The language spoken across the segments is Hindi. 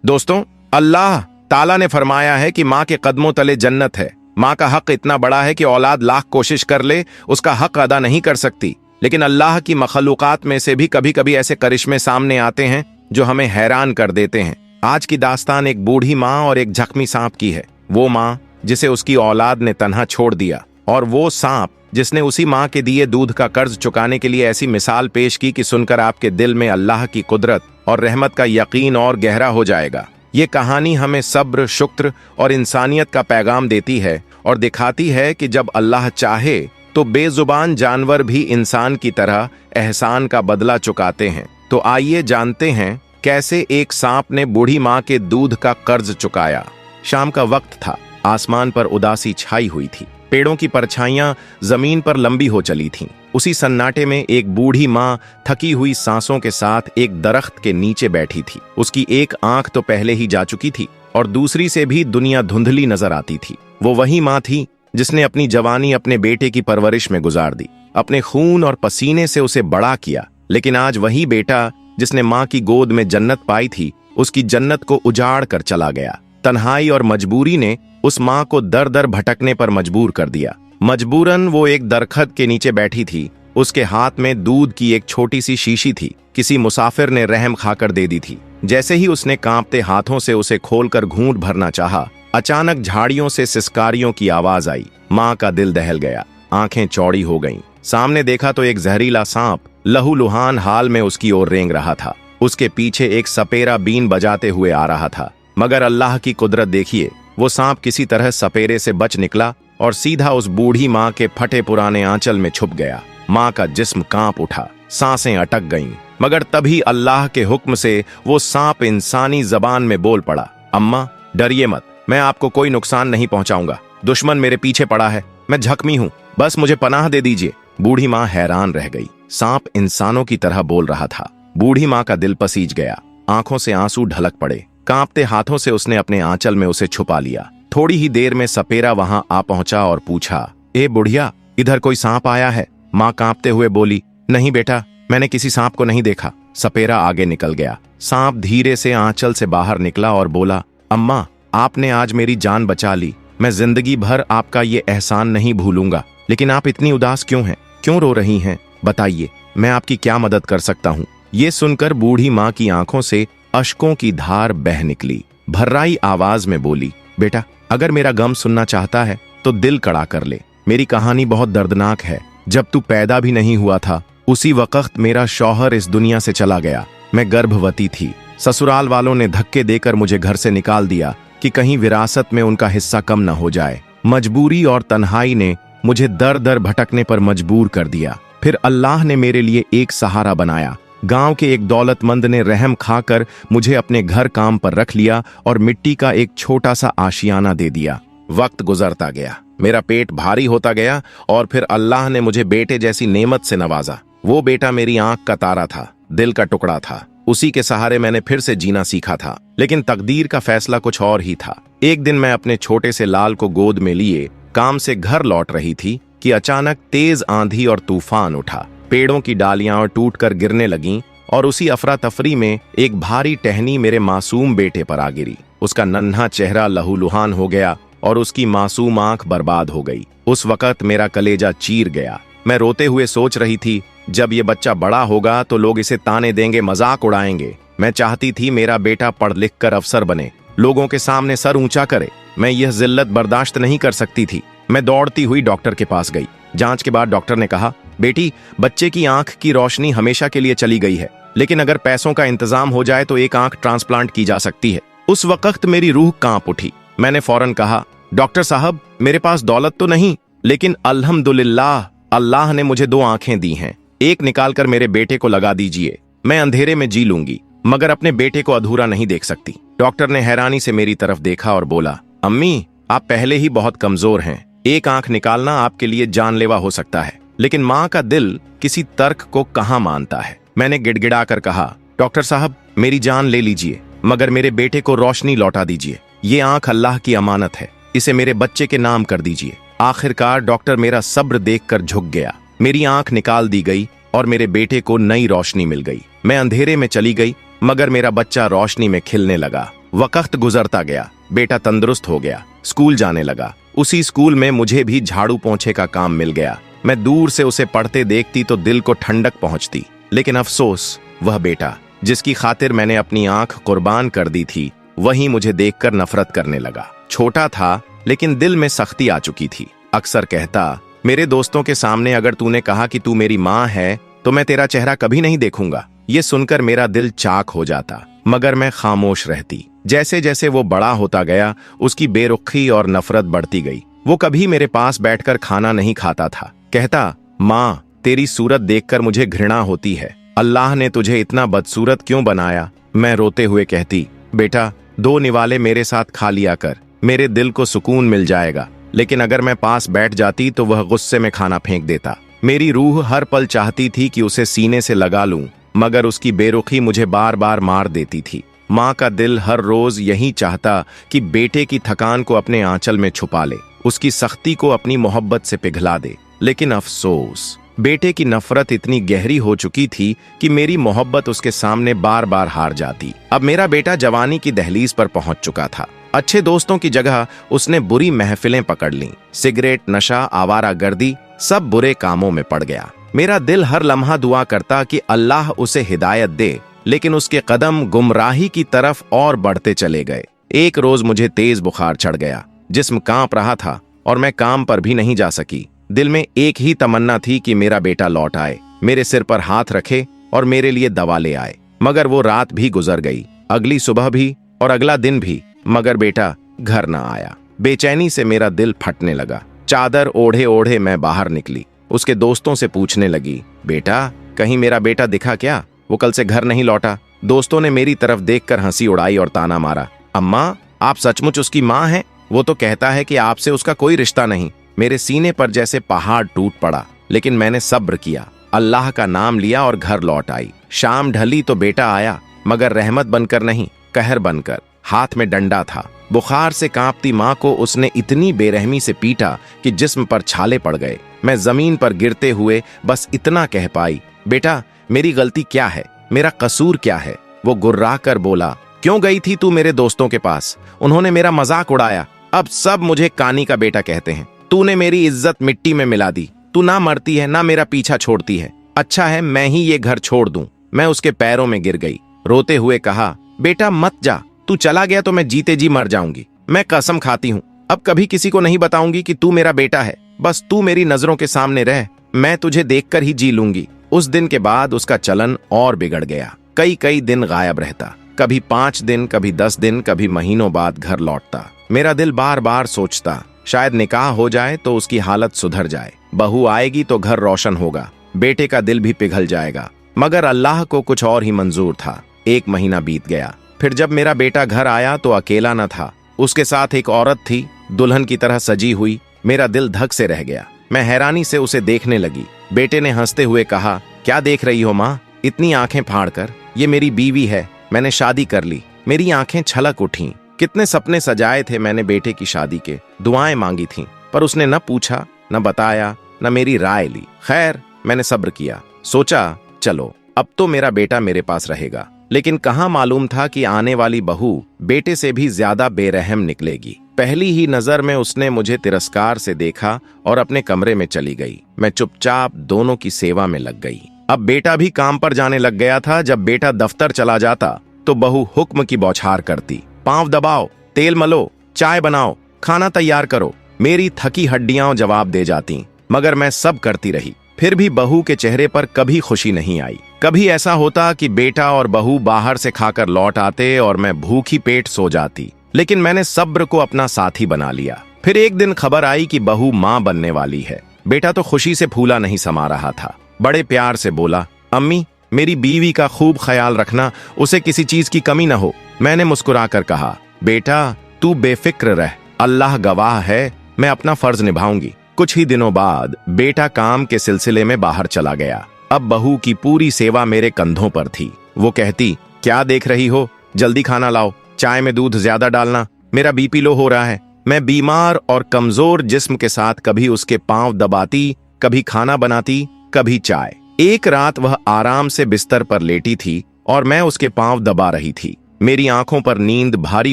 दोस्तों, अल्लाह ताला ने फरमाया है कि माँ के कदमों तले जन्नत है। माँ का हक इतना बड़ा है कि औलाद लाख कोशिश कर ले उसका हक अदा नहीं कर सकती। लेकिन अल्लाह की मखलूकात में से भी कभी कभी ऐसे करिश्मे सामने आते हैं जो हमें हैरान कर देते हैं। आज की दास्तान एक बूढ़ी माँ और एक जख्मी सांप की है। वो माँ जिसे उसकी औलाद ने तन्हा छोड़ दिया, और वो सांप जिसने उसी माँ के दिए दूध का कर्ज चुकाने के लिए ऐसी मिसाल पेश की कि सुनकर आपके दिल में अल्लाह की कुदरत और रहमत का यकीन और गहरा हो जाएगा। ये कहानी हमें सब्र, शुक्र और इंसानियत का पैगाम देती है और दिखाती है कि जब अल्लाह चाहे तो बेजुबान जानवर भी इंसान की तरह एहसान का बदला चुकाते हैं। तो आइए जानते हैं कैसे एक सांप ने बूढ़ी माँ के दूध का कर्ज चुकाया। शाम का वक्त था। आसमान पर उदासी छाई हुई थी। पेड़ों की परछाइयां जमीन पर लंबी हो चली थीं। उसी सन्नाटे में एक बूढ़ी माँ थकी हुई सांसों के साथ एक दरख्त के नीचे बैठी थी। उसकी एक आंख तो पहले ही जा चुकी थी और दूसरी से भी दुनिया धुंधली नजर आती थी। वो वही माँ थी जिसने अपनी जवानी अपने बेटे की परवरिश में गुजार दी, अपने खून और पसीने से उसे बड़ा किया। लेकिन आज वही बेटा जिसने माँ की गोद में जन्नत पाई थी, उसकी जन्नत को उजाड़ कर चला गया। तन्हाई और मजबूरी ने उस माँ को दर दर भटकने पर मजबूर कर दिया। मजबूरन वो एक दरखत के नीचे बैठी थी। उसके हाथ में दूध की एक छोटी सी शीशी थी। किसी मुसाफिर ने रहम खाकर दे दी थी। जैसे ही उसने कांपते हाथों से उसे खोलकर घूंट भरना चाहा, अचानक झाड़ियों से सिसकारियों की आवाज आई। माँ का दिल दहल गया, आंखें चौड़ी हो गईं। सामने देखा तो एक जहरीला सांप लहूलुहान हाल में उसकी ओर रेंग रहा था। उसके पीछे एक सपेरा बीन बजाते हुए आ रहा था। मगर अल्लाह की कुदरत देखिए, वो सांप किसी तरह सपेरे से बच निकला और सीधा उस बूढ़ी माँ के फटे पुराने आंचल में छुप गया। माँ का जिस्म कांप उठा, सांसें अटक गईं। मगर तभी अल्लाह के हुक्म से वो सांप इंसानी जबान में बोल पड़ा, अम्मा डरिए मत, मैं आपको कोई नुकसान नहीं पहुंचाऊंगा। दुश्मन मेरे पीछे पड़ा है, मैं जख्मी हूं, बस मुझे पनाह दे दीजिए। बूढ़ी माँ हैरान रह गई। सांप इंसानों की तरह बोल रहा था। बूढ़ी माँ का दिल पसीज गया, आंखों से आंसू ढलक पड़े। कांपते हाथों से उसने अपने आंचल में उसे छुपा लिया। थोड़ी ही देर में सपेरा वहां आ पहुंचा और पूछा, ए बुढ़िया, इधर कोई सांप आया है? माँ कांपते हुए बोली, नहीं बेटा, मैंने किसी सांप को नहीं देखा। सपेरा आगे निकल गया। सांप धीरे से आंचल से बाहर निकला और बोला, अम्मा आपने आज मेरी जान बचा ली। मैं जिंदगी भर आपका ये एहसान नहीं भूलूंगा। लेकिन आप इतनी उदास क्यों हैं? क्यों रो रही हैं? बताइए, मैं आपकी क्या मदद कर सकता हूँ? ये सुनकर बूढ़ी माँ की आंखों से अश्कों की धार बह निकली। भर्राई आवाज में बोली, बेटा, अगर मेरा गम सुनना चाहता है तो दिल कड़ा कर ले। मेरी कहानी बहुत दर्दनाक है। जब तू पैदा भी नहीं हुआ था, उसी वक्त मेरा शौहर इस दुनिया से चला गया। मैं गर्भवती थी। ससुराल वालों ने धक्के देकर मुझे घर से निकाल दिया कि कहीं विरासत में उनका हिस्सा कम न हो जाए। मजबूरी और तन्हाई ने मुझे दर दर भटकने पर मजबूर कर दिया। फिर अल्लाह ने मेरे लिए एक सहारा बनाया। गांव के एक दौलतमंद ने रहम खाकर मुझे अपने घर काम पर रख लिया और मिट्टी का एक छोटा सा आशियाना दे दिया। वक्त गुजरता गया, मेरा पेट भारी होता गया और फिर अल्लाह ने मुझे बेटे जैसी नेमत से नवाजा। वो बेटा मेरी आंख का तारा था, दिल का टुकड़ा था। उसी के सहारे मैंने फिर से जीना सीखा था। लेकिन तकदीर का फैसला कुछ और ही था। एक दिन मैं अपने छोटे से लाल को गोद में लिए काम से घर लौट रही थी कि अचानक तेज आंधी और तूफान उठा। पेड़ों की डालियां टूटकर गिरने लगीं और उसी अफरा तफरी में एक भारी टहनी मेरे मासूम बेटे पर आ गिरी। उसका नन्हा चेहरा लहूलुहान हो गया और उसकी मासूम आंख बर्बाद हो गई। उस वक्त मेरा कलेजा चीर गया। मैं रोते हुए सोच रही थी, जब ये बच्चा बड़ा होगा तो लोग इसे ताने देंगे, मजाक उड़ाएंगे। मैं चाहती थी मेरा बेटा पढ़ लिख कर अफसर बने, लोगों के सामने सर ऊंचा करे। मैं यह जिल्लत बर्दाश्त नहीं कर सकती थी। मैं दौड़ती हुई डॉक्टर के पास गई। जांच के बाद डॉक्टर ने कहा, बेटी, बच्चे की आंख की रोशनी हमेशा के लिए चली गई है, लेकिन अगर पैसों का इंतजाम हो जाए तो एक आंख ट्रांसप्लांट की जा सकती है। उस वक्त मेरी रूह कांप उठी। मैंने फौरन कहा, डॉक्टर साहब, मेरे पास दौलत तो नहीं, लेकिन अल्हम्दुलिल्लाह अल्लाह ने मुझे 2 आंखें दी हैं। एक निकालकर मेरे बेटे को लगा दीजिए। मैं अंधेरे में जी लूंगी, मगर अपने बेटे को अधूरा नहीं देख सकती। डॉक्टर ने हैरानी से मेरी तरफ देखा और बोला, अम्मी, आप पहले ही बहुत कमजोर हैं। एक आंख निकालना आपके लिए जानलेवा हो सकता है। लेकिन माँ का दिल किसी तर्क को कहाँ मानता है। मैंने गिड़गिड़ाकर कहा, डॉक्टर साहब, मेरी जान ले लीजिए, मगर मेरे बेटे को रोशनी लौटा दीजिए। ये आंख अल्लाह की अमानत है, इसे मेरे बच्चे के नाम कर दीजिए। आखिरकार डॉक्टर मेरा सब्र देखकर झुक गया। मेरी आंख निकाल दी गई और मेरे बेटे को नई रोशनी मिल गई। मैं अंधेरे में चली गई, मगर मेरा बच्चा रोशनी में खिलने लगा। वक्त गुजरता गया, बेटा तंदुरुस्त हो गया, स्कूल जाने लगा। उसी स्कूल में मुझे भी झाड़ू पोंछे का काम मिल गया। मैं दूर से उसे पढ़ते देखती तो दिल को ठंडक पहुंचती। लेकिन अफसोस, वह बेटा जिसकी खातिर मैंने अपनी आंख कुर्बान कर दी थी, वही मुझे देखकर नफरत करने लगा। छोटा था लेकिन दिल में सख्ती आ चुकी थी। अक्सर कहता, मेरे दोस्तों के सामने अगर तूने कहा कि तू मेरी माँ है तो मैं तेरा चेहरा कभी नहीं देखूंगा। ये सुनकर मेरा दिल चाक हो जाता, मगर मैं खामोश रहती। जैसे जैसे वो बड़ा होता गया, उसकी बेरुखी और नफरत बढ़ती गई। वो कभी मेरे पास बैठकर खाना नहीं खाता था। कहता, माँ तेरी सूरत देखकर मुझे घृणा होती है। अल्लाह ने तुझे इतना बदसूरत क्यों बनाया? मैं रोते हुए कहती, बेटा 2 निवाले मेरे साथ खा लिया कर, मेरे दिल को सुकून मिल जाएगा। लेकिन अगर मैं पास बैठ जाती तो वह गुस्से में खाना फेंक देता। मेरी रूह हर पल चाहती थी कि उसे सीने से लगा लूं, मगर उसकी बेरुखी मुझे बार बार मार देती थी। माँ का दिल हर रोज यही चाहता कि बेटे की थकान को अपने आंचल में छुपा ले, उसकी सख्ती को अपनी मोहब्बत से पिघला दे। लेकिन अफसोस, बेटे की नफरत इतनी गहरी हो चुकी थी कि मेरी मोहब्बत उसके सामने बार बार हार जाती। अब मेरा बेटा जवानी की दहलीज पर पहुंच चुका था। अच्छे दोस्तों की जगह उसने बुरी महफिलें पकड़ लीं। सिगरेट, नशा, आवारागर्दी, सब बुरे कामों में पड़ गया। मेरा दिल हर लम्हा दुआ करता कि अल्लाह उसे हिदायत दे, लेकिन उसके कदम गुमराही की तरफ और बढ़ते चले गए। एक रोज मुझे तेज बुखार चढ़ गया, जिस्म कांप रहा था और मैं काम पर भी नहीं जा सकी। दिल में एक ही तमन्ना थी कि मेरा बेटा लौट आए, मेरे सिर पर हाथ रखे और मेरे लिए दवा ले आए। मगर वो रात भी गुजर गई, अगली सुबह भी और अगला दिन भी, मगर बेटा घर न आया। बेचैनी से मेरा दिल फटने लगा। चादर ओढ़े ओढ़े मैं बाहर निकली। उसके दोस्तों से पूछने लगी, बेटा कहीं मेरा बेटा दिखा क्या? वो कल से घर नहीं लौटा। दोस्तों ने मेरी तरफ देखकर हंसी उड़ाई और ताना मारा, अम्मा आप सचमुच उसकी माँ हैं? वो तो कहता है कि आपसे उसका कोई रिश्ता नहीं। मेरे सीने पर जैसे पहाड़ टूट पड़ा, लेकिन मैंने सब्र किया, अल्लाह का नाम लिया और घर लौट आई। शाम ढली तो बेटा आया, मगर रहमत बनकर नहीं, कहर बनकर। हाथ में डंडा था। बुखार से कांपती माँ को उसने इतनी बेरहमी से पीटा कि जिस्म पर छाले पड़ गए। मैं जमीन पर गिरते हुए बस इतना कह पाई, बेटा मेरी गलती क्या है, मेरा कसूर क्या है? वो गुर्रा कर बोला, क्यों गई थी तू मेरे दोस्तों के पास? उन्होंने मेरा मजाक उड़ाया, अब सब मुझे कानी का बेटा कहते हैं। तूने मेरी इज्जत मिट्टी में मिला दी। तू ना मरती है ना मेरा पीछा छोड़ती है। अच्छा है मैं ही ये घर छोड़ दूं। मैं उसके पैरों में गिर गई, रोते हुए कहा, बेटा मत जा, तू चला गया तो मैं जीते जी मर जाऊंगी। मैं कसम खाती हूँ अब कभी किसी को नहीं बताऊंगी कि तू मेरा बेटा है। बस तू मेरी नजरों के सामने रह, मैं तुझे देखकर ही जी लूंगी। उस दिन के बाद उसका चलन और बिगड़ गया। कई कई दिन गायब रहता, कभी 5 दिन, कभी 10 दिन, कभी महीनों बाद घर लौटता। मेरा दिल बार बार सोचता, शायद निकाह हो जाए तो उसकी हालत सुधर जाए, बहू आएगी तो घर रोशन होगा, बेटे का दिल भी पिघल जाएगा। मगर अल्लाह को कुछ और ही मंजूर था। 1 महीना बीत गया। फिर जब मेरा बेटा घर आया तो अकेला न था, उसके साथ एक औरत थी, दुल्हन की तरह सजी हुई। मेरा दिल धक से रह गया। मैं हैरानी से उसे देखने लगी। बेटे ने हंसते हुए कहा, क्या देख रही हो माँ, इतनी आंखें फाड़ कर? ये मेरी बीवी है, मैंने शादी कर ली। मेरी आंखें छलक उठीं। कितने सपने सजाए थे मैंने बेटे की शादी के, दुआएं मांगी थीं, पर उसने न पूछा, न बताया, न मेरी राय ली। खैर मैंने सब्र किया, सोचा चलो अब तो मेरा बेटा मेरे पास रहेगा। लेकिन कहाँ मालूम था कि आने वाली बहू बेटे से भी ज्यादा बेरहम निकलेगी। पहली ही नजर में उसने मुझे तिरस्कार से देखा और अपने कमरे में चली गई। मैं चुपचाप दोनों की सेवा में लग गई। अब बेटा भी काम पर जाने लग गया था। जब बेटा दफ्तर चला जाता तो बहू हुक्म की बौछार करती, पांव दबाओ, तेल मलो, चाय बनाओ, खाना तैयार करो। मेरी थकी हड्डियां जवाब दे जाती, मगर मैं सब करती रही। फिर भी बहू के चेहरे पर कभी खुशी नहीं आई। कभी ऐसा होता कि बेटा और बहू बाहर से खाकर लौट आते और मैं भूखी पेट सो जाती, लेकिन मैंने सब्र को अपना साथी बना लिया। फिर एक दिन खबर आई कि बहू मां बनने वाली है। बेटा तो खुशी से फूला नहीं समा रहा था। बड़े प्यार से बोला, अम्मी मेरी बीवी का खूब ख्याल रखना, उसे किसी चीज की कमी न हो। मैंने मुस्कुराकर कहा, बेटा तू बेफिक्र रह, अल्लाह गवाह है, मैं अपना फर्ज निभाऊंगी। कुछ ही दिनों बाद बेटा काम के सिलसिले में बाहर चला गया। अब बहू की पूरी सेवा मेरे कंधों पर थी। वो कहती, क्या देख रही हो, जल्दी खाना लाओ, चाय में दूध ज्यादा डालना, मेरा बीपी लो हो रहा है। मैं बीमार और कमजोर जिस्म के साथ कभी उसके पांव दबाती, कभी खाना बनाती, कभी चाय। एक रात वह आराम से बिस्तर पर लेटी थी और मैं उसके पांव दबा रही थी। मेरी आंखों पर नींद भारी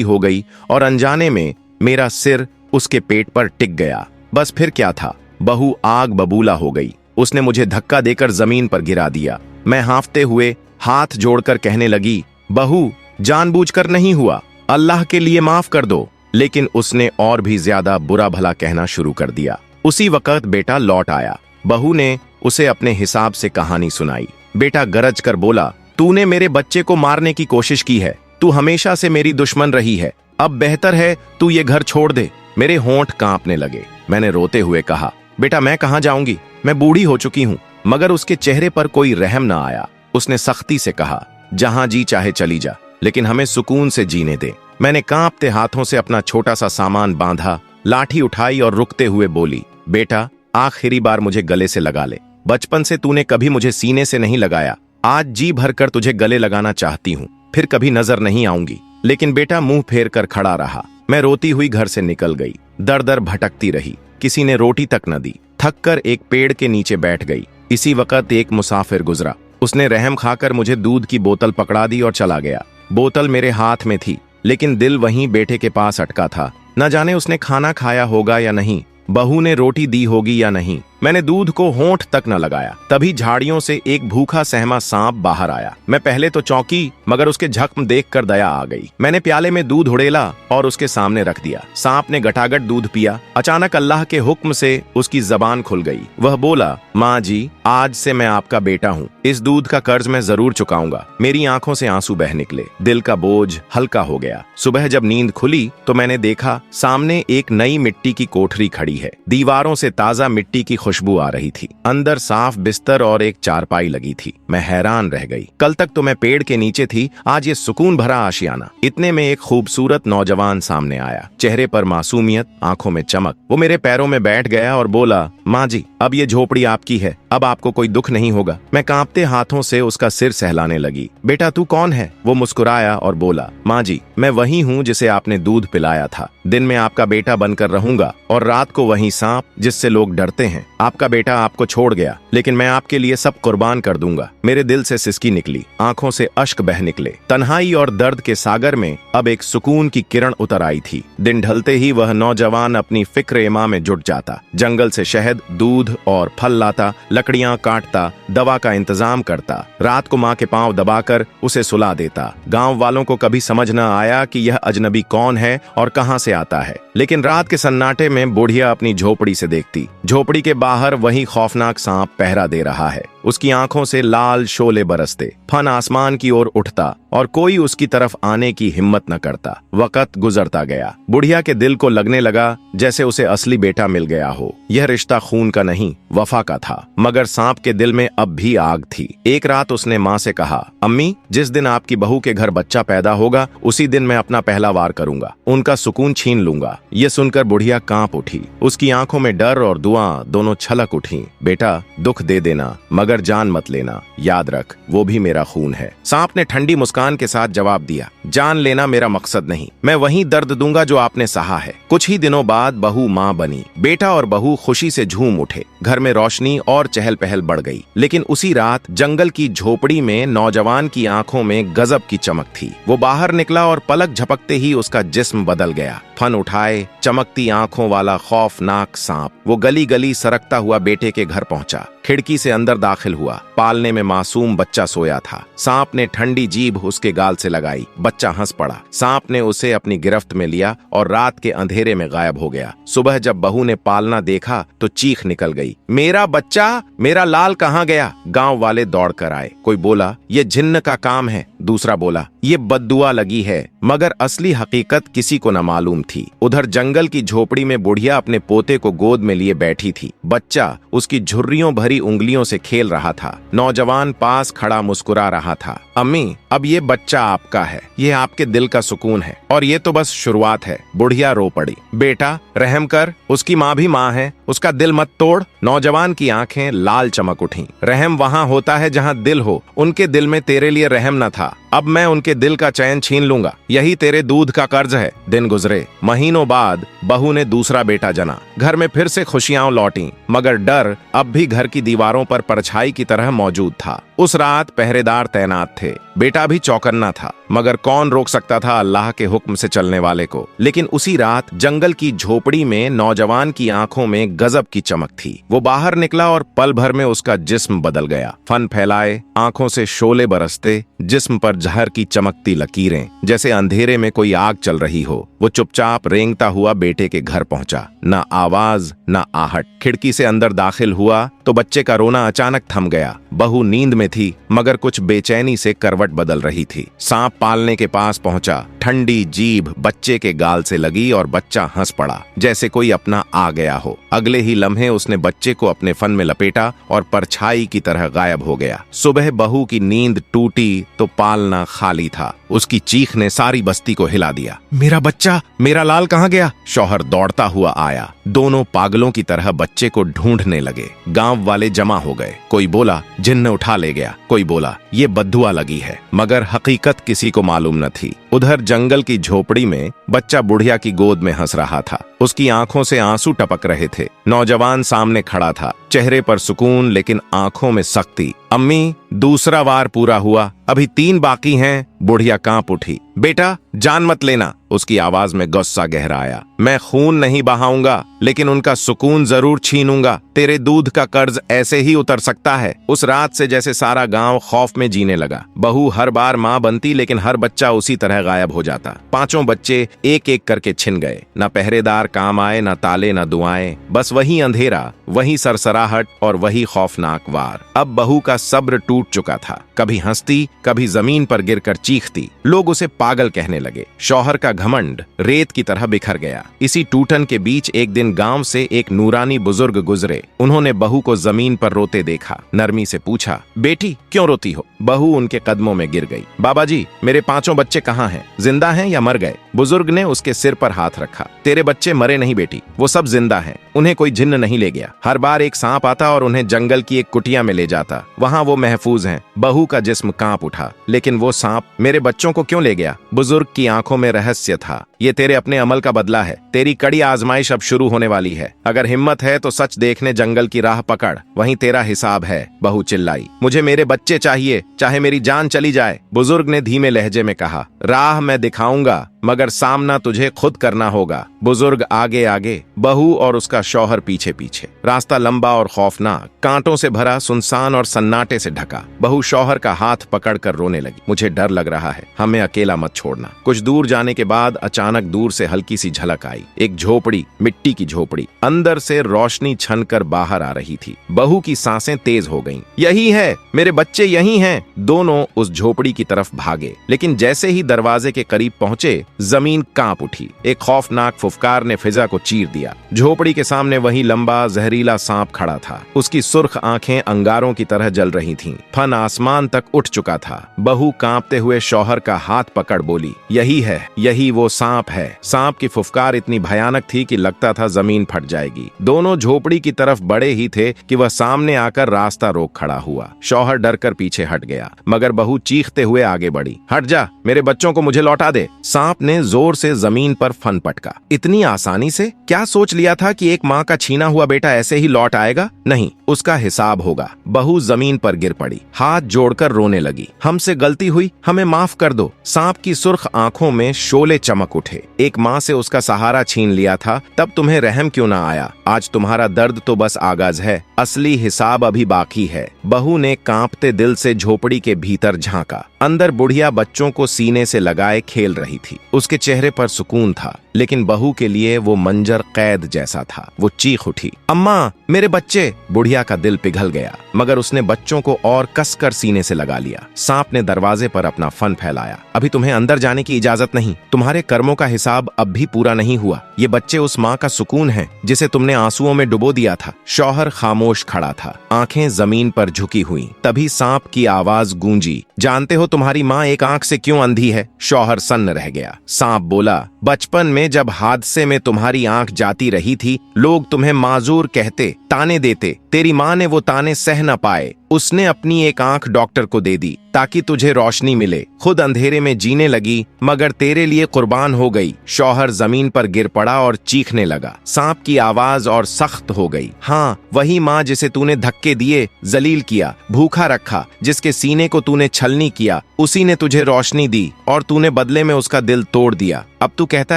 हो गई और अनजाने में मेरा सिर उसके पेट पर टिक गया। बस फिर क्या था, बहू आग बबूला हो गई। उसने मुझे धक्का देकर जमीन पर गिरा दिया। मैं हांफते हुए हाथ जोड़कर कहने लगी, बहू जानबूझकर नहीं हुआ, अल्लाह के लिए माफ कर दो। लेकिन उसने और भी ज्यादा बुरा भला कहना शुरू कर दिया। उसी वक्त बेटा लौट आया। बहू ने उसे अपने हिसाब से कहानी सुनाई। बेटा गरज कर बोला, तूने मेरे बच्चे को मारने की कोशिश की है, तू हमेशा से मेरी दुश्मन रही है, अब बेहतर है तू ये घर छोड़ दे। मेरे होंठ कांपने लगे। मैंने रोते हुए कहा, बेटा मैं कहां जाऊंगी, मैं बूढ़ी हो चुकी हूं। मगर उसके चेहरे पर कोई रहम न आया। उसने सख्ती से कहा, जहां जी चाहे चली जा, लेकिन हमें सुकून से जीने दे। मैंने कांपते हाथों से अपना छोटा सा सामान बांधा, लाठी उठाई और रुकते हुए बोली, बेटा आखिरी बार मुझे गले से लगा ले। बचपन से तूने कभी मुझे सीने से नहीं लगाया, आज जी भर कर तुझे गले लगाना चाहती हूँ, फिर कभी नजर नहीं आऊंगी। लेकिन बेटा मुंह फेर कर खड़ा रहा। मैं रोती हुई घर से निकल गई। दर दर भटकती रही, किसी ने रोटी तक न दी। थक कर एक पेड़ के नीचे बैठ गई। इसी वक्त एक मुसाफिर गुजरा। उसने रहम खाकर मुझे दूध की बोतल पकड़ा दी और चला गया। बोतल मेरे हाथ में थी, लेकिन दिल वहीं बेटे के पास अटका था। न जाने उसने खाना खाया होगा या नहीं, बहू ने रोटी दी होगी या नहीं। मैंने दूध को होंठ तक न लगाया, तभी झाड़ियों से एक भूखा सहमा सांप बाहर आया। मैं पहले तो चौंकी, मगर उसके जख्म देखकर दया आ गई। मैंने प्याले में दूध उड़ेला और उसके सामने रख दिया। सांप ने गटागट दूध पिया। अचानक अल्लाह के हुक्म से उसकी जबान खुल गई। वह बोला, माँ जी आज से मैं आपका बेटा हूँ, इस दूध का कर्ज मैं जरूर चुकाऊंगा। मेरी आंखों से आंसू बह निकले, दिल का बोझ हल्का हो गया। सुबह जब नींद खुली तो मैंने देखा सामने एक नई मिट्टी की कोठरी खड़ी है। दीवारों से ताजा मिट्टी की खुशबू आ रही थी। अंदर साफ बिस्तर और एक चारपाई लगी थी। मैं हैरान रह गई। कल तक तो मैं पेड़ के नीचे थी, आज ये सुकून भरा आशियाना। इतने में एक खूबसूरत नौजवान सामने आया, चेहरे पर मासूमियत, आंखों में चमक। वो मेरे पैरों में बैठ गया और बोला, माँ जी अब ये झोपड़ी आपकी है, अब आपको कोई दुख नहीं होगा। मैं कांपते हाथों से उसका सिर सहलाने लगी। बेटा तू कौन है? वो मुस्कुराया और बोला, माँ जी मैं वही हूँ जिसे आपने दूध पिलाया था। दिन में आपका बेटा बनकर रहूंगा और रात को वही सांप जिससे लोग डरते हैं। आपका बेटा आपको छोड़ गया, लेकिन मैं आपके लिए सब कुर्बान कर दूंगा। मेरे दिल से सिसकी निकली, आंखों से अश्क बह निकले। तन्हाई और दर्द के सागर में अब एक सुकून की किरण उतर आई थी। दिन ढलते ही वह नौजवान अपनी फिक्र इमा में जुट जाता। जंगल से शहद, दूध और फल लाता, लकड़ियां काटता, दवा का इंतजाम करता। रात को माँ के पांव दबाकर उसे सुला देता। गांव वालों को कभी समझ न आया कि यह अजनबी कौन है और कहां से आता है। लेकिन रात के सन्नाटे में बुढ़िया अपनी झोपड़ी से देखती। झोपड़ी के बाहर वही खौफनाक सांप पहरा दे रहा है। उसकी आंखों से लाल शोले बरसते, फन आसमान की ओर उठता और कोई उसकी तरफ आने की हिम्मत न करता। वक्त गुजरता गया। बुढ़िया के दिल को लगने लगा जैसे उसे असली बेटा मिल गया हो। यह रिश्ता खून का नहीं, वफा का था। मगर सांप के दिल में अब भी आग थी। एक रात उसने माँ से कहा, अम्मी जिस दिन आपकी बहू के घर बच्चा पैदा होगा उसी दिन मैं अपना पहला वार करूंगा, उनका सुकून छीन लूंगा। ये सुनकर बुढ़िया कांप उठी। उसकी आंखों में डर और दुआ दोनों छलक उठी। बेटा दुख दे देना मगर जान मत लेना, याद रख वो भी मेरा खून है। सांप ने ठंडी मुस्कान के साथ जवाब दिया, जान लेना मेरा मकसद नहीं, मैं वही दर्द दूंगा जो आपने सहा है। कुछ ही दिनों बाद बहू माँ बनी। बेटा और बहू खुशी से झूम उठे। घर में रोशनी और चहल पहल बढ़ गई। लेकिन उसी रात जंगल की झोपड़ी में नौजवान की आंखों में गजब की चमक थी। वो बाहर निकला और पलक झपकते ही उसका जिस्म बदल गया। फन उठाए, चमकती आंखों वाला खौफनाक सांप वो गली गली सरकता हुआ बेटे के घर पहुंचा। खिड़की से अंदर दाखिल हुआ। पालने में मासूम बच्चा सोया था। सांप ने ठंडी जीभ उसके गाल से लगाई। बच्चा हंस पड़ा। सांप ने उसे अपनी गिरफ्त में लिया और रात के अंधेरे में गायब हो गया। सुबह जब बहू ने पालना देखा तो चीख निकल गई, मेरा बच्चा, मेरा लाल कहाँ गया? गांव वाले दौड़ कर आए। कोई बोला ये जिन्न का काम है, दूसरा बोला ये बद्दुआ लगी है। मगर असली हकीकत किसी को न मालूम थी। उधर जंगल की झोपड़ी में बुढ़िया अपने पोते को गोद में लिए बैठी थी। बच्चा उसकी झुर्रियों भरी उंगलियों से खेल रहा था। नौजवान पास खड़ा मुस्कुरा रहा था। अम्मी अब ये बच्चा आपका है, ये आपके दिल का सुकून है और ये तो बस शुरुआत है। बुढ़िया रो पड़ी। बेटा रहम कर, उसकी माँ भी माँ है, उसका दिल मत तोड़। नौजवान की आंखें लाल चमक उठीं। रहम वहां होता है जहां दिल हो। उनके दिल में तेरे लिए रहम न था। अब मैं उनके दिल का चैन छीन लूंगा, यही तेरे दूध का कर्ज है। दिन गुजरे, महीनों बाद बहू ने दूसरा बेटा जना। घर में फिर से खुशियां लौटी, मगर डर अब भी घर की दीवारों पर परछाई की तरह मौजूद था। उस रात पहरेदार तैनात थे। बेटा भी चौकन्ना था, मगर कौन रोक सकता था अल्लाह के हुक्म से चलने वाले को। लेकिन उसी रात जंगल की झोपड़ी में नौजवान की आंखों में गजब की चमक थी। वो बाहर निकला और पल भर में उसका जिस्म बदल गया। फन फैलाए, आंखों से शोले बरसते, जिस्म पर जहर की चमकती लकीरें, जैसे अंधेरे में कोई आग चल रही हो। वो चुपचाप रेंगता हुआ बेटे के घर पहुंचा। न आवाज न आहट। खिड़की से अंदर दाखिल हुआ तो बच्चे का रोना अचानक थम गया। बहू नींद में थी, मगर कुछ बेचैनी से करवट बदल रही थी। सांप पालने के पास पहुंचा। ठंडी जीभ बच्चे के गाल से लगी और बच्चा हंस पड़ा, जैसे कोई अपना आ गया हो। अगले ही लम्हे उसने बच्चे को अपने फन में लपेटा और परछाई की तरह गायब हो गया। सुबह बहू की नींद टूटी तो पालना खाली था। उसकी चीख ने सारी बस्ती को हिला दिया। मेरा बच्चा, मेरा लाल कहाँ गया? शौहर दौड़ता हुआ आया। दोनों पागलों की तरह बच्चे को ढूंढने लगे। गांव वाले जमा हो गए। कोई बोला जिन्न उठा ले गया, कोई बोला ये बद्दुआ लगी है, मगर हकीकत किसी को मालूम न थी। उधर जंगल की झोपड़ी में बच्चा बुढ़िया की गोद में हंस रहा था। उसकी आंखों से आंसू टपक रहे थे। नौजवान सामने खड़ा था, चेहरे पर सुकून लेकिन आंखों में सख्ती। अम्मी, दूसरा वार पूरा हुआ, अभी 3 बाकी हैं। बुढ़िया कांप उठी। बेटा, जान मत लेना। उसकी आवाज में गुस्सा गहराया। मैं खून नहीं बहाऊंगा, लेकिन उनका सुकून जरूर छीनूंगा। तेरे दूध का कर्ज ऐसे ही उतर सकता है। उस रात से जैसे सारा गांव खौफ में जीने लगा। बहू हर बार मां बनती, लेकिन हर बच्चा उसी तरह गायब हो जाता। 5 बच्चे एक एक करके छिन गए। न पहरेदार काम आए, न ताले, न दुआएं, बस वही अंधेरा, वही सरसराहट और वही खौफनाक वार। अब बहू का सब्र टूट चुका था। कभी हंसती, कभी जमीन पर गिरकर चीखती। लोग उसे पागल कहने लगे। शौहर का घमंड रेत की तरह बिखर गया। इसी टूटन के बीच एक दिन गांव से एक नूरानी बुजुर्ग गुजरे। उन्होंने बहू को जमीन पर रोते देखा। नरमी से पूछा, बेटी क्यों रोती हो? बहू उनके कदमों में गिर गई। बाबा जी, मेरे 5 बच्चे कहाँ हैं? जिंदा हैं या मर गए? बुजुर्ग ने उसके सिर पर हाथ रखा। तेरे बच्चे मरे नहीं बेटी, वो सब जिंदा हैं। उन्हें कोई जिन्न नहीं ले गया। हर बार एक सांप आता और उन्हें जंगल की एक कुटिया में ले जाता। वहां वो महफूज हैं। बहू का जिस्म कांप उठा। लेकिन वो सांप मेरे बच्चों को क्यों ले गया? बुजुर्ग की आंखों में रहस्य था। ये तेरे अपने अमल का बदला है। तेरी कड़ी आजमाइश अब शुरू होने वाली है। अगर हिम्मत है तो सच देखने जंगल की राह पकड़, वहीं तेरा हिसाब है। बहू चिल्लाई। मुझे मेरे बच्चे चाहिए, चाहे मेरी जान चली जाए। बुजुर्ग ने धीमे लहजे में कहा, राह मैं दिखाऊंगा, मगर सामना तुझे खुद करना होगा। बुजुर्ग आगे आगे, बहू और उसका शौहर पीछे पीछे। रास्ता लंबा और खौफनाक, कांटों से भरा, सुनसान और सन्नाटे से ढका। बहू शौहर का हाथ पकड़कर रोने लगी। मुझे डर लग रहा है, हमें अकेला मत छोड़ना। कुछ दूर जाने के बाद अचानक दूर से हल्की सी झलक आई। एक झोपड़ी, मिट्टी की झोपड़ी। अंदर से रोशनी छनकर बाहर आ रही थी। बहू की सांसें तेज हो गईं। यही है, मेरे बच्चे यही हैं। दोनों उस झोपड़ी की तरफ भागे, लेकिन जैसे ही दरवाजे के करीब पहुंचे, जमीन कांप उठी। एक खौफनाक फुफकार ने फिजा को चीर दिया। झोपड़ी के सामने वही लंबा जहरीला सांप खड़ा था। उसकी सुर्ख आंखें अंगारों की तरह जल रही थीं। फन आसमान तक उठ चुका था। बहू कांपते हुए शौहर का हाथ पकड़ बोली, यही है, यही वो सांप है। सांप की फुफकार इतनी भयानक थी कि लगता था जमीन फट जाएगी। दोनों झोपड़ी की तरफ बड़े ही थे कि वह सामने आकर रास्ता रोक खड़ा हुआ। शौहर डरकर पीछे हट गया, मगर बहू चीखते हुए आगे बढ़ी। हट जा, मेरे बच्चों को मुझे लौटा दे। सांप ने जोर से जमीन पर फन पटका। इतनी आसानी से? क्या सोच लिया था कि एक माँ का छीना हुआ बेटा ऐसे ही लौट आएगा? नहीं, उसका हिसाब होगा। बहू जमीन पर गिर पड़ी, हाथ जोड़कर रोने लगी। हमसे गलती हुई, हमें माफ कर दो। सांप की सुर्ख आंखों में शोले चमक उठे। एक माँ से उसका सहारा छीन लिया था, तब तुम्हें रहम क्यों ना आया? आज तुम्हारा दर्द तो बस आगाज है, असली हिसाब अभी बाकी है। बहू ने कांपते दिल से झोपड़ी के भीतर झांका। अंदर बुढ़िया बच्चों को सीने से लगाए खेल रही थी। उसके चेहरे पर सुकून था, लेकिन बहू के लिए वो मंजर कैद जैसा था। वो चीख उठी, अम्मा, मेरे बच्चे। बुढ़िया का दिल पिघल गया, मगर उसने बच्चों को और कसकर सीने से लगा लिया। सांप ने दरवाजे पर अपना फन फैलाया। अभी तुम्हें अंदर जाने की इजाजत नहीं। तुम्हारे कर्मों का हिसाब अब भी पूरा नहीं हुआ। ये बच्चे उस माँ का सुकून है जिसे तुमने आंसुओं में डुबो दिया था। शौहर खामोश खड़ा था, आंखें जमीन पर झुकी हुई। तभी सांप की आवाज गूंजी, जानते हो तुम्हारी माँ एक आंख से क्यों अंधी है? शौहर सन्न रह गया। सांप बोला, बचपन में जब हादसे में तुम्हारी आंख जाती रही थी, लोग तुम्हें माजूर कहते, ताने देते। तेरी माँ ने वो ताने सह न पाए, उसने अपनी एक आंख डॉक्टर को दे दी ताकि तुझे रोशनी मिले। खुद अंधेरे में जीने लगी मगर तेरे लिए कुर्बान हो गई। शौहर जमीन पर गिर पड़ा और चीखने लगा। सांप की आवाज और सख्त हो गई। हाँ, वही माँ जिसे तूने धक्के दिए, जलील किया, भूखा रखा, जिसके सीने को तूने छलनी किया, उसी ने तुझे रोशनी दी और तूने बदले में उसका दिल तोड़ दिया। अब तू कहता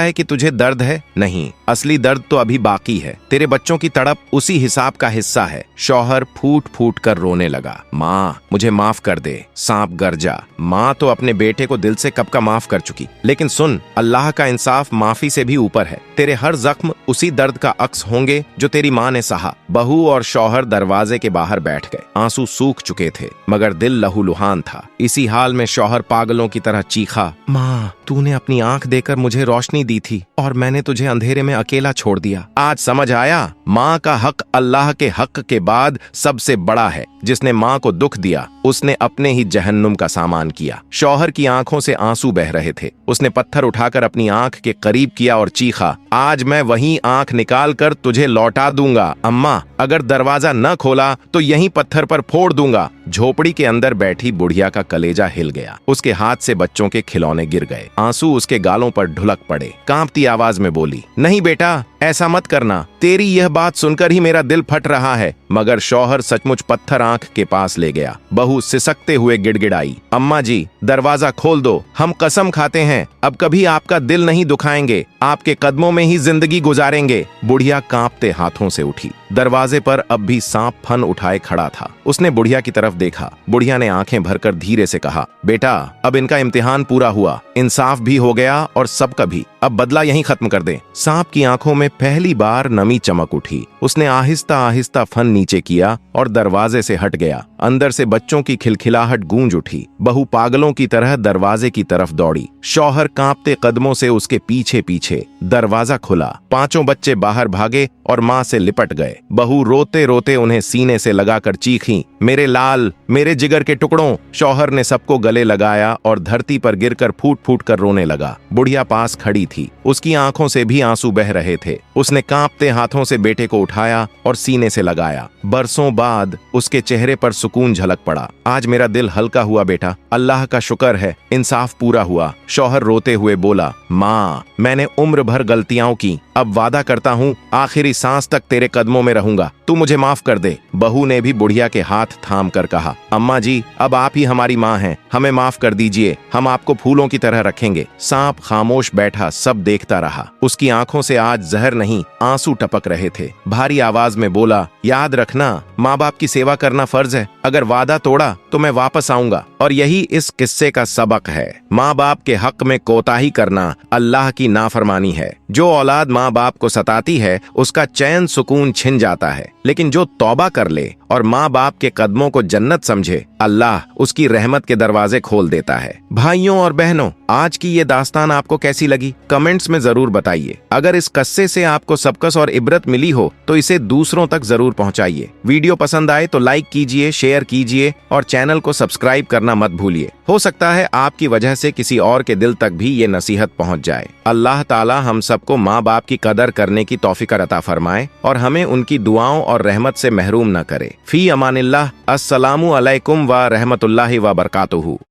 है कि तुझे दर्द है? नहीं, असली दर्द तो अभी बाकी है। तेरे बच्चों की तड़प उसी हिसाब का हिस्सा है। शौहर फूट फूट कर रोने लगा। माँ, मुझे माफ कर दे। सांप गरजा। माँ तो अपने बेटे को दिल से कब का माफ कर चुकी, लेकिन सुन, अल्लाह का इंसाफ माफी से भी ऊपर है। तेरे हर जख्म उसी दर्द का अक्स होंगे जो तेरी माँ ने सहा। बहू और शौहर दरवाजे के बाहर बैठ गए। आंसू सूख चुके थे मगर दिल लहूलुहान था। इसी हाल में शौहर पागलों की तरह चीखा, माँ, तूने अपनी आंख देकर मुझे रोशनी दी थी और मैंने तुझे अंधेरे में अकेला छोड़ दिया। आज समझ आया, माँ का हक अल्लाह के हक के बाद सबसे बड़ा है। जिसने माँ को दुख दिया उसने अपने ही जहन्नुम का सामान किया। शौहर की आंखों से आंसू बह रहे थे। उसने पत्थर उठाकर अपनी आंख के करीब किया और चीखा, आज मैं वही आंख निकाल कर तुझे लौटा दूंगा। अम्मा, अगर दरवाजा न खोला तो यहीं पत्थर पर फोड़ दूंगा। झोपड़ी के अंदर बैठी बुढ़िया का कलेजा हिल गया। उसके हाथ से बच्चों के खिलौने गिर गए। आंसू उसके गालों पर ढुलक पड़े। कांपती आवाज में बोली, नहीं बेटा, ऐसा मत करना। तेरी यह बात सुनकर ही मेरा दिल फट रहा है। मगर शौहर सचमुच पत्थर आंख के पास ले गया। बहू सिसकते हुए गिड़गिड़ाई, अम्मा जी, दरवाजा खोल दो। हम कसम खाते हैं अब कभी आपका दिल नहीं दुखाएंगे, आपके कदमों में ही जिंदगी गुजारेंगे। बुढ़िया कांपते हाथों से उठी। दरवाजे पर अब भी सांप फन उठाए खड़ा था। उसने बुढ़िया की तरफ देखा। बुढ़िया ने आंखें भरकर धीरे से कहा, बेटा, अब इनका इम्तिहान पूरा हुआ, इंसाफ भी हो गया और सबका भी। अब बदला यहीं खत्म कर दे। सांप की आंखों में पहली बार नमी चमक उठी। उसने आहिस्ता आहिस्ता फन नीचे किया और दरवाजे से हट गया। अंदर से बच्चों की खिलखिलाहट गूंज उठी। बहू पागलों की तरह दरवाजे की तरफ दौड़ी। शौहर कांपते कदमों से उसके पीछे पीछे। दरवाजा खुला। पांचों बच्चे बाहर भागे और माँ से लिपट गए। बहू रोते रोते उन्हें सीने से लगाकर चीखी, मेरे लाल, मेरे जिगर के टुकड़ों। शौहर ने सबको गले लगाया और धरती पर गिरकर फूट फूट कर रोने लगा। बुढ़िया पास खड़ी थी। उसकी आंखों से भी आंसू बह रहे थे। उसने कांपते हाथों से बेटे को उठाया और सीने से लगाया। बरसों बाद उसके चेहरे पर सुकून झलक पड़ा। आज मेरा दिल हल्का हुआ बेटा, अल्लाह का शुक्र है, इंसाफ पूरा हुआ। शौहर रोते हुए बोला, माँ, मैंने उम्र भर गलतियां की, अब वादा करता हूँ आखिरी सांस तक तेरे कदमों में रहूंगा, तू मुझे माफ कर दे। बहू ने भी बुढ़िया के हाथ थाम कर कहा, अम्मा जी, अब आप ही हमारी माँ हैं, हमें माफ कर दीजिए, हम आपको फूलों की तरह रखेंगे। सांप खामोश बैठा सब देखता रहा। उसकी आंखों से आज जहर नहीं, आंसू टपक रहे थे। भारी आवाज में बोला, याद रखना, माँ बाप की सेवा करना फर्ज है। अगर वादा तोड़ा तो मैं वापस आऊंगा। और यही इस किस्से का सबक है। माँ बाप के हक में कोताही करना अल्लाह की नाफरमानी है। जो औलाद माँ बाप को सताती है उसका चैन सुकून छिन जाता है, लेकिन जो तौबा कर ले और माँ बाप के कदमों को जन्नत समझे, अल्लाह उसकी रहमत के दरवाजे खोल देता है। भाइयों और बहनों, आज की ये दास्तान आपको कैसी लगी? कमेंट्स में जरूर बताइए। अगर इस किस्से से आपको सबकस और इबरत मिली हो तो इसे दूसरों तक जरूर पहुंचाइए। वीडियो पसंद आए तो लाइक कीजिए, शेयर कीजिए और चैनल को सब्सक्राइब करना मत भूलिए। हो सकता है आपकी वजह से किसी और के दिल तक भी ये नसीहत पहुंच जाए। अल्लाह ताला हम सबको माँ बाप की कदर करने की तौफीक अता फरमाए और हमें उनकी दुआओं और रहमत से महरूम न करे। फी अमानिल्लाह। अस्सलामु अलैकुम व रहमतुल्लाहि व बरकातुहू।